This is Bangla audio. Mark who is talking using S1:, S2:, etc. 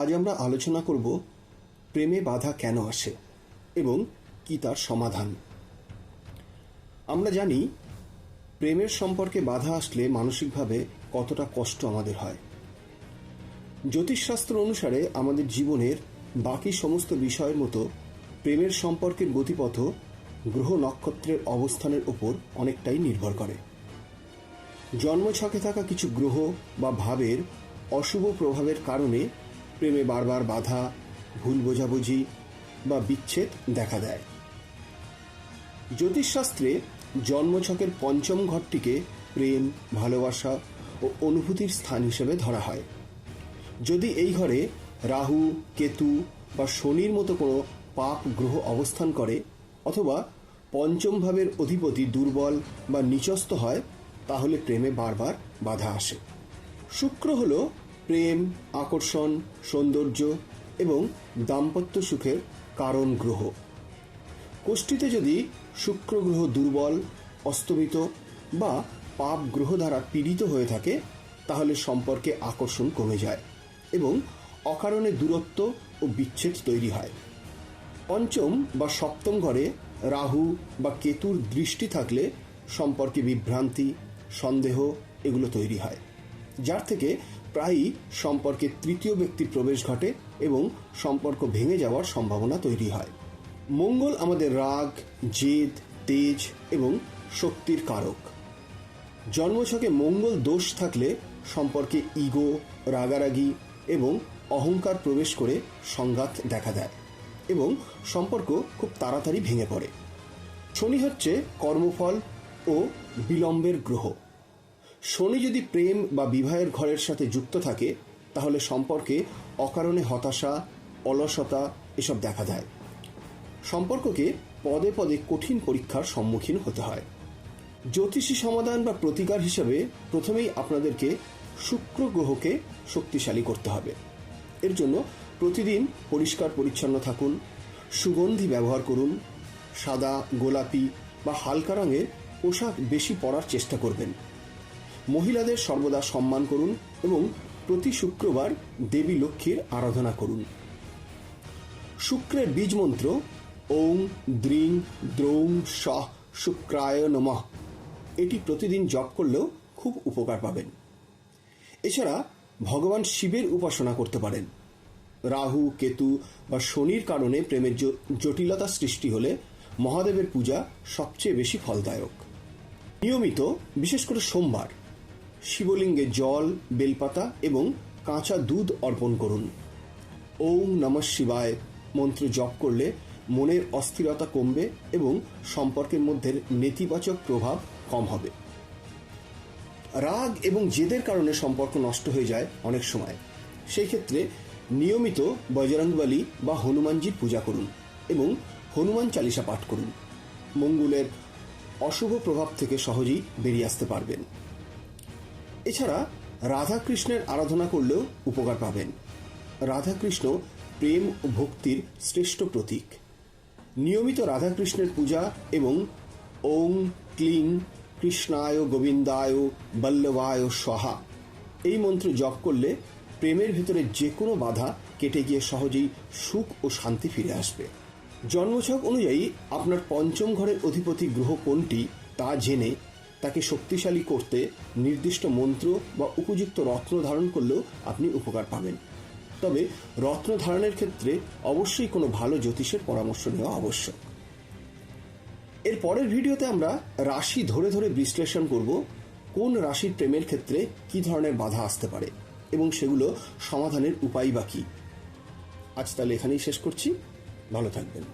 S1: আজ আমরা আলোচনা করব প্রেমে বাধা কেন আসে এবং কি তার সমাধান। আমরা জানি প্রেমের সম্পর্কে বাধা আসলে মানসিকভাবে কতটা কষ্ট আমাদের হয়। জ্যোতিষশাস্ত্র অনুসারে আমাদের জীবনের বাকি সমস্ত বিষয়ের মতো প্রেমের সম্পর্কের গতিপথ গ্রহ নক্ষত্রের অবস্থানের উপর অনেকটাই নির্ভর করে। জন্মছকে থাকা কিছু গ্রহ বা ভাবের অশুভ প্রভাবের কারণে প্রেমে বারবার বাধা, ভুল বোঝাবুঝি বা বিচ্ছেদ দেখা দেয়। জ্যোতিষশাস্ত্রে জন্মছকের পঞ্চম ঘরটিকে প্রেম, ভালোবাসা ও অনুভূতির স্থান হিসেবে ধরা হয়। যদি এই ঘরে রাহু, কেতু বা শনির মতো কোনো পাপ গ্রহ অবস্থান করে অথবা পঞ্চম ভাবের অধিপতি দুর্বল বা নিচস্থ হয়, তাহলে প্রেমে বারবার বাধা আসে। শুক্র হল প্রেম, আকর্ষণ, সৌন্দর্য এবং দাম্পত্য সুখের কারণ গ্রহ। কোষ্ঠীতে যদি শুক্র গ্রহ দুর্বল, অস্তমিত বা পাপ গ্রহ দ্বারা পীড়িত হয়ে থাকে, তাহলে সম্পর্কে আকর্ষণ কমে যায় এবং অকারণে দূরত্ব ও বিচ্ছেদ তৈরি হয়। পঞ্চম বা সপ্তম ঘরে রাহু বা কেতুর দৃষ্টি থাকলে সম্পর্কে বিভ্রান্তি, সন্দেহ এগুলো তৈরি হয়, যার থেকে প্রায়ই সম্পর্কে তৃতীয় ব্যক্তির প্রবেশ ঘটে এবং সম্পর্ক ভেঙে যাওয়ার সম্ভাবনা তৈরি হয়। মঙ্গল আমাদের রাগ, জেদ, তেজ এবং শক্তির কারক। জন্মছকে মঙ্গল দোষ থাকলে সম্পর্কে ইগো, রাগারাগি এবং অহংকার প্রবেশ করে সংঘাত দেখা দেয় এবং সম্পর্ক খুব তাড়াতাড়ি ভেঙে পড়ে। শনি হচ্ছে কর্মফল ও বিলম্বের গ্রহ। শনি যদি প্রেম বা বিবাহের ঘরের সাথে যুক্ত থাকে, তাহলে সম্পর্কে অকারণে হতাশা, অলসতা এসব দেখা দেয়। সম্পর্ককে পদে পদে কঠিন পরীক্ষার সম্মুখীন হতে হয়। জ্যোতিষী সমাধান বা প্রতিকার হিসেবে প্রথমেই আপনাদেরকে শুক্র গ্রহকে শক্তিশালী করতে হবে। এর জন্য প্রতিদিন পরিষ্কার পরিচ্ছন্ন থাকুন, সুগন্ধি ব্যবহার করুন, সাদা, গোলাপি বা হালকা রঙের পোশাক বেশি পরার চেষ্টা করবেন। মহিলাদের সর্বদা সম্মান করুন এবং প্রতি শুক্রবার দেবী লক্ষ্মীর আরাধনা করুন। শুক্রের বীজ মন্ত্র ওং দ্রিং দ্রৌং সহ শুক্রায় নমঃ, এটি প্রতিদিন জপ করলেও খুব উপকার পাবেন। এছাড়া ভগবান শিবের উপাসনা করতে পারেন। রাহু, কেতু বা শনির কারণে প্রেমের জটিলতা সৃষ্টি হলে মহাদেবের পূজা সবচেয়ে বেশি ফলদায়ক। নিয়মিত, বিশেষ করে সোমবার, শিবলিঙ্গে জল, বেলপাতা এবং কাঁচা দুধ অর্পণ করুন। ওং নমঃ শিবায় মন্ত্র জপ করলে মনের অস্থিরতা কমবে এবং সম্পর্কের মধ্যে নেতিবাচক প্রভাব কম হবে। রাগ এবং জেদের কারণে সম্পর্ক নষ্ট হয়ে যায় অনেক সময়। সেই ক্ষেত্রে নিয়মিত বজরংবলী বা হনুমানজির পূজা করুন এবং হনুমান চালিসা পাঠ করুন। মঙ্গলের অশুভ প্রভাব থেকে সহজেই বেরিয়ে আসতে পারবেন। এছাড়া রাধাকৃষ্ণের আরাধনা করলেও উপকার পাবেন। রাধাকৃষ্ণ প্রেম ও ভক্তির শ্রেষ্ঠ প্রতীক। নিয়মিত রাধাকৃষ্ণের পূজা এবং ওং ক্লিং কৃষ্ণায় গোবিন্দায় বল্লভায় স্বাহা এই মন্ত্র জপ করলে প্রেমের ভেতরে যে কোনো বাধা কেটে গিয়ে সহজেই সুখ ও শান্তি ফিরে আসবে। জন্মছক অনুযায়ী আপনার পঞ্চম ঘরের অধিপতি গ্রহ কোনটি তা জেনে তাকে শক্তিশালী করতে নির্দিষ্ট মন্ত্র বা উপযুক্ত রত্ন ধারণ করলেও আপনি উপকার পাবেন। তবে রত্ন ধারণের ক্ষেত্রে অবশ্যই কোনো ভালো জ্যোতিষের পরামর্শ নেওয়া আবশ্যক। এর পরের ভিডিওতে আমরা রাশি ধরে ধরে বিশ্লেষণ করব কোন রাশির প্রেমের ক্ষেত্রে কি ধরনের বাধা আসতে পারে এবং সেগুলো সমাধানের উপায় বা কী। আজ তাহলে এখানেই শেষ করছি। ভালো থাকবেন।